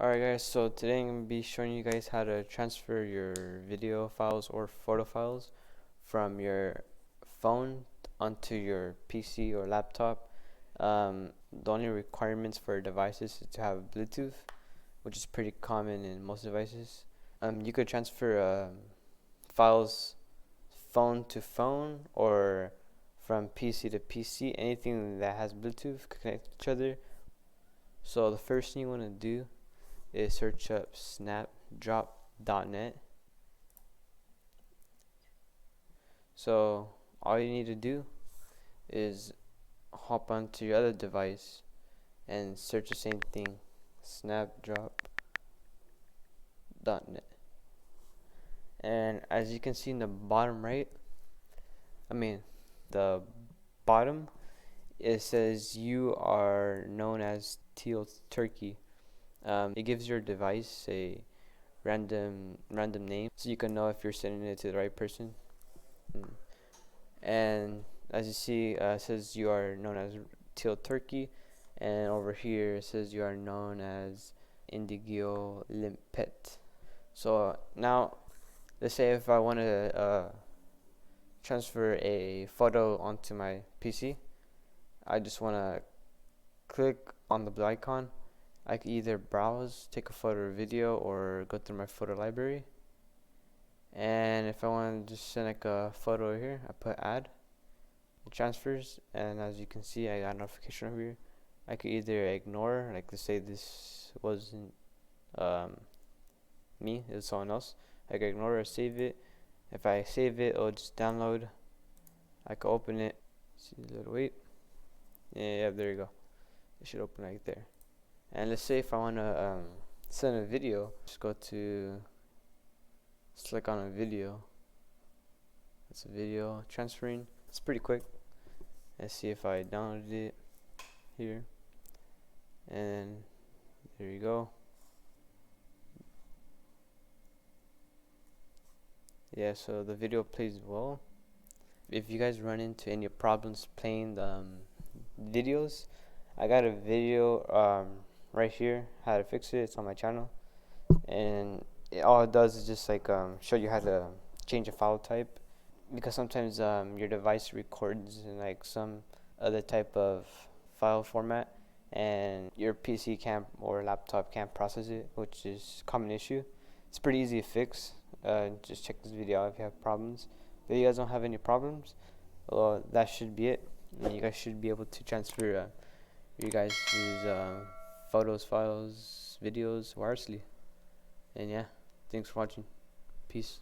Alright guys, so today I'm going to be showing you guys how to transfer your video files or photo files from your phone onto your PC or laptop. The only requirements for devices is to have Bluetooth, which is pretty common in most devices. You could transfer files phone to phone or from PC to PC. Anything that has Bluetooth could connect to each other. So the first thing you want to do is search up snapdrop.net. So all you need to do is hop onto your other device and search the same thing, snapdrop.net. And as you can see in the bottom right, the bottom, it says you are known as Teal Turkey. It gives your device a random name, so you can know if you're sending it to the right person. And as you see, it says you are known as Teal Turkey, and over here it says you are known as Ulimted. So now, let's say if I want to transfer a photo onto my PC, I just want to click on the blue icon. I can either browse, take a photo or video, or go through my photo library. And if I want to just send like a photo here, I put add. It transfers, and as you can see, I got a notification over here. I could either ignore, like let's say this wasn't me, it was someone else. I could ignore or save it. If I save it, it'll just download. I could open it. See a little wait. Yeah, there you go. It should open right there. And let's say if I want to send a video, just go to select on a video. It's a video transferring. It's pretty quick. Let's see if I downloaded it here, and there you go. Yeah, so the video plays well. If you guys run into any problems playing the videos, I got a video right here how to fix it. It's on my channel, and all it does is just like show you how to change a file type, because sometimes your device records in like some other type of file format and your PC can't or laptop can't process it, which is a common issue. It's pretty easy to fix. Just check this video out if you have problems. If you guys don't have any problems, well, that should be it. And you guys should be able to transfer your guys' photos, files, videos wirelessly. And yeah, thanks for watching. Peace.